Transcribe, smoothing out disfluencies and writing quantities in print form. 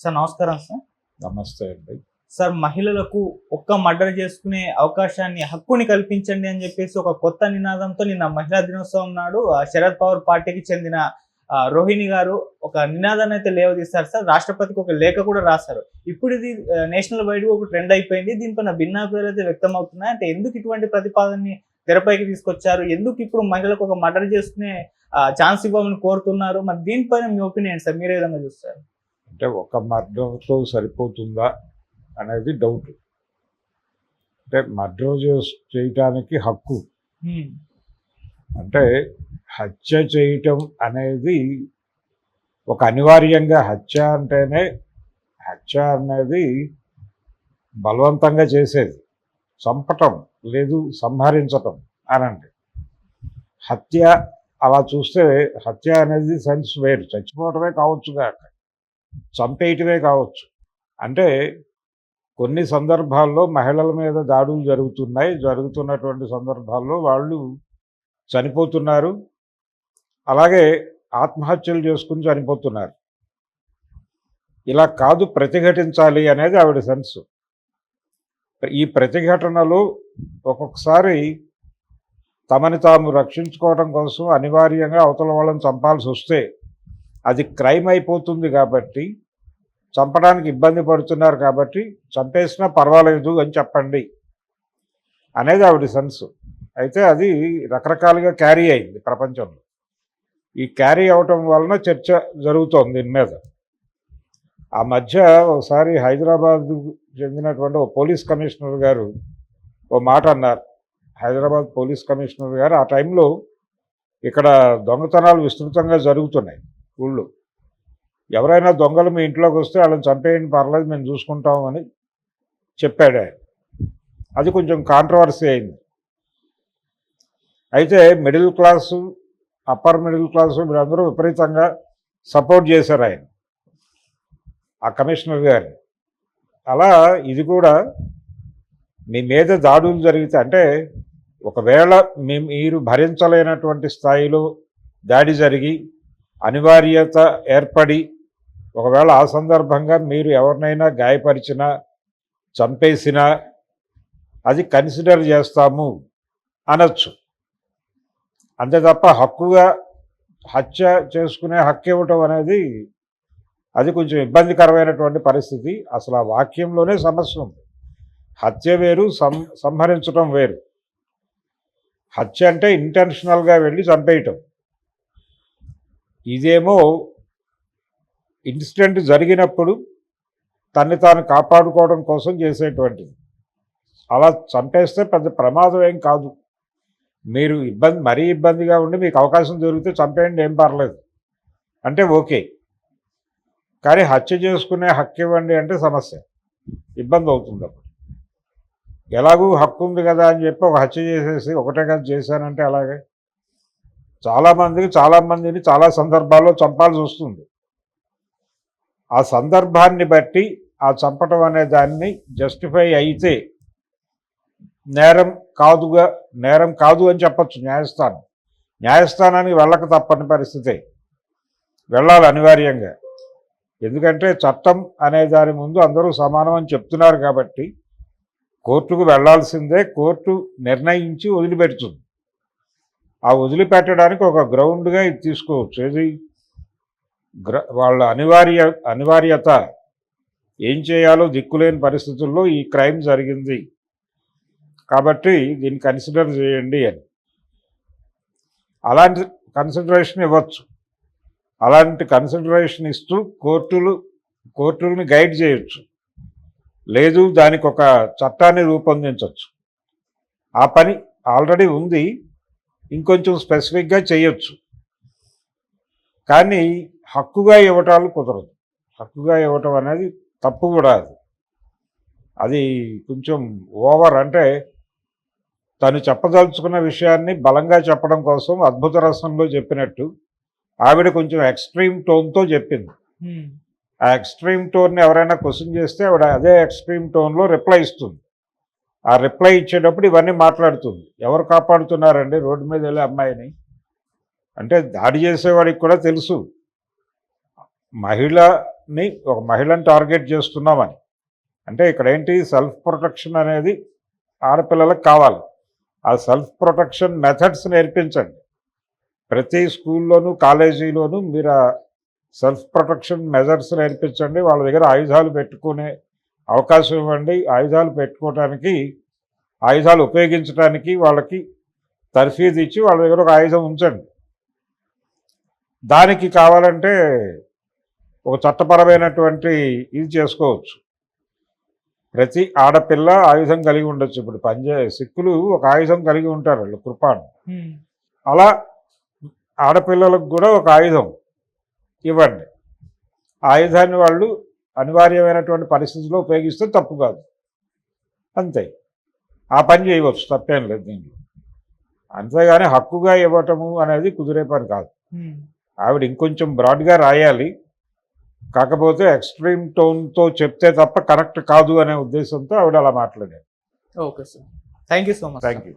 Sir నమస్కారం sir. నమస్తే అండి. సార్ మహిళలకు ఒక్క మర్డర్ చేసుకునే అవకాశాన్ని, హక్కుని కల్పించండి అని చెప్పేసి ఒక కొత్త నినాదంతో నిన్న మహిళా దినోత్సవం నాడు శరద్ పవార్ పార్టీకి చెందిన రోహిణి గారు ఒక నినాదాన్ని అయితే లేవదీస్తారు సార్. రాష్ట్రపతికి ఒక లేఖ కూడా రాశారు. ఇప్పుడు ఇది నేషనల్ వైడ్ ఒక ట్రెండ్ అయిపోయింది. దీనిపైన భిన్నాభిప్రాయాలు అయితే వ్యక్తం అవుతున్నాయి. అంటే ఎందుకు ఇటువంటి ప్రతిపాదనని తెరపైకి తీసుకొచ్చారు? ఎందుకు ఇప్పుడు మహిళలకు ఒక మర్డర్ చేసుకునే ఛాన్స్ ఇవ్వమని కోరుతున్నారు? మరి దీనిపైన మీ ఒపీనియన్ సార్, మీరు ఏ విధంగా చూస్తారు? అంటే ఒక మర్డర్తో సరిపోతుందా అనేది డౌట్. అంటే మర్డర్ చేయటానికి హక్కు, అంటే హత్య చేయటం అనేది ఒక అనివార్యంగా హత్య అనేది బలవంతంగా చేసేది, చంపటం లేదు సంహరించటం అనండి. హత్య అలా చూస్తే హత్య అనేది సెన్స్ వేరు. చచ్చిపోవటమే కావచ్చు కాక చంపేయటమే కావచ్చు. అంటే కొన్ని సందర్భాల్లో మహిళల మీద దాడులు జరుగుతున్నటువంటి సందర్భాల్లో వాళ్ళు చనిపోతున్నారు, అలాగే ఆత్మహత్యలు చేసుకుని చనిపోతున్నారు. ఇలా కాదు, ప్రతిఘటించాలి అనేది ఆవిడ సెన్స్. ఈ ప్రతిఘటనలు ఒక్కొక్కసారి తమని తాము రక్షించుకోవడం కోసం అనివార్యంగా అవతల వాళ్ళని చంపాల్సి వస్తే అది క్రైమ్ అయిపోతుంది. కాబట్టి చంపడానికి ఇబ్బంది పడుతున్నారు కాబట్టి చంపేసినా పర్వాలేదు అని చెప్పండి అనేది ఆవిడ సెన్స్. అయితే అది రకరకాలుగా క్యారీ అయింది ప్రపంచంలో. ఈ క్యారీ అవటం వలన చర్చ జరుగుతోంది దీని మీద. ఆ మధ్య ఒకసారి హైదరాబాద్ చెందినటువంటి ఓ పోలీస్ కమిషనర్ గారు ఓ మాట అన్నారు. హైదరాబాద్ పోలీస్ కమిషనర్ గారు ఆ టైంలో ఇక్కడ దొంగతనాలు విస్తృతంగా జరుగుతున్నాయి ఊళ్ళో. ఎవరైనా దొంగలు మీ ఇంట్లోకి వస్తే వాళ్ళని చంపేయండి, పర్లేదు మేము చూసుకుంటామని చెప్పాడు ఆయన. అది కొంచెం కాంట్రవర్సీ అయింది. అయితే middle class, upper middle class వీరందరూ విపరీతంగా సపోర్ట్ చేశారు ఆయన, ఆ కమిషనర్ గారిని. అలా ఇది కూడా మీ మీద దాడులు జరిగితే, అంటే ఒకవేళ మీరు భరించలేనటువంటి స్థాయిలో దాడి జరిగి అనివార్యత ఏర్పడి ఒకవేళ ఆ సందర్భంగా మీరు ఎవరినైనా గాయపరిచినా చంపేసినా అది కన్సిడర్ చేస్తాము అనొచ్చు. అంతే తప్ప హక్కుగా హత్య చేసుకునే హక్కు ఇవ్వటం అనేది అది కొంచెం ఇబ్బందికరమైనటువంటి పరిస్థితి. అసలు ఆ వాక్యంలోనే సమస్య ఉంది. హత్య వేరు, సంహరించడం వేరు. హత్య అంటే ఇంటెన్షనల్గా వెళ్ళి చంపేయటం. ఇదేమో ఇన్సిడెంట్ జరిగినప్పుడు తన్ని తాను కాపాడుకోవడం కోసం చేసేటువంటిది. అలా చంపేస్తే పెద్ద ప్రమాదం ఏం కాదు. మీరు మరీ ఇబ్బందిగా ఉండి మీకు అవకాశం దొరికితే చంపేయండి, ఏం పర్లేదు అంటే ఓకే. కానీ హత్య చేసుకునే హక్కు ఇవ్వండి అంటే సమస్య, ఇబ్బంది అవుతుంది. అప్పుడు ఎలాగూ హక్కు ఉంది కదా అని చెప్పి ఒక హత్య చేసేసి ఒకటే కదా చేశానంటే అలాగే చాలామందిని చాలా సందర్భాల్లో చంపాల్సి వస్తుంది. ఆ సందర్భాన్ని బట్టి ఆ చంపటం అనే దాన్ని జస్టిఫై అయితే నేరం కాదు అని చెప్పచ్చు న్యాయస్థానానికి వెళ్ళక తప్పని పరిస్థితే, వెళ్ళాలి అనివార్యంగా. ఎందుకంటే చట్టం అనే దాని ముందు అందరూ సమానం అని చెప్తున్నారు కాబట్టి కోర్టుకు వెళ్లాల్సిందే. కోర్టు నిర్ణయించి వదిలిపెడుతుంది. ఆ వదిలిపెట్టడానికి ఒక గ్రౌండ్గా ఇది తీసుకోవచ్చు. ఏది వాళ్ళ అనివార్యత, ఏం చేయాలో దిక్కులేని పరిస్థితుల్లో ఈ క్రైమ్ జరిగింది కాబట్టి దీన్ని కన్సిడర్ చేయండి అని అలాంటి కన్సిడరేషన్ ఇవ్వచ్చు. అలాంటి కన్సిడరేషన్ ఇస్తూ కోర్టుల్ని గైడ్ చేయొచ్చు. లేదు దానికి ఒక చట్టాన్ని రూపొందించవచ్చు. ఆ పని ఆల్రెడీ ఉంది, ఇంకొంచెం స్పెసిఫిక్గా చేయొచ్చు. కానీ హక్కుగా ఇవ్వటాలు కుదరదు. హక్కుగా ఇవ్వటం అనేది తప్పు కూడా. అది కొంచెం ఓవర్. అంటే తను చెప్పదలుచుకున్న విషయాన్ని బలంగా చెప్పడం కోసం అద్భుత రసంలో చెప్పినట్టు ఆవిడ కొంచెం ఎక్స్ట్రీమ్ టోన్తో చెప్పింది. ఆ ఎక్స్ట్రీమ్ టోన్ని ఎవరైనా క్వశ్చన్ చేస్తే ఆవిడ అదే ఎక్స్ట్రీమ్ టోన్లో రిప్లై ఇస్తుంది. ఆ రిప్లై ఇచ్చేటప్పుడు ఇవన్నీ మాట్లాడుతుంది. ఎవరు కాపాడుతున్నారండి రోడ్డు మీద వెళ్ళే అమ్మాయిని? అంటే దాడి చేసేవాడికి కూడా తెలుసు మహిళ మహిళని ఒక మహిళని టార్గెట్ చేస్తున్నామని. అంటే ఇక్కడ ఏంటి, సెల్ఫ్ ప్రొటెక్షన్ అనేది ఆడపిల్లలకు కావాలి. ఆ సెల్ఫ్ ప్రొటెక్షన్ మెథడ్స్ నేర్పించండి. ప్రతి స్కూల్లోనూ కాలేజీలోనూ మీరు ఆ సెల్ఫ్ ప్రొటెక్షన్ మెజర్స్ నేర్పించండి. వాళ్ళ దగ్గర ఆయుధాలు పెట్టుకునే అవకాశం ఇవ్వండి. ఆయుధాలు పెట్టుకోవడానికి, ఆయుధాలు ఉపయోగించడానికి వాళ్ళకి తర్ఫీదు ఇచ్చి వాళ్ళ దగ్గర ఒక ఆయుధం ఉంచండి. దానికి కావాలంటే ఒక చట్టపరమైనటువంటి ఇది చేసుకోవచ్చు. ప్రతి ఆడపిల్ల ఆయుధం కలిగి ఉండొచ్చు. ఇప్పుడు సిక్కులు ఒక ఆయుధం కలిగి ఉంటారు, వాళ్ళు కృపాను. అలా ఆడపిల్లలకు కూడా ఒక ఆయుధం ఇవ్వండి. ఆయుధాన్ని వాళ్ళు అనివార్యమైనటువంటి పరిస్థితుల్లో ఉపయోగిస్తే తప్పు కాదు, అంతే. ఆ పని చేయవచ్చు, తప్పేం లేదు దీంట్లో. అంతేగాని హక్కుగా ఇవ్వటము అనేది కుదిరే పని కాదు. ఆవిడ ఇంకొంచెం బ్రాడ్గా రాయాలి. కాకపోతే ఎక్స్ట్రీమ్ టోన్తో చెప్తే తప్ప కరెక్ట్ కాదు అనే ఉద్దేశంతో ఆవిడ అలా మాట్లాడారు. Okay sir, thank you so much. Thank you.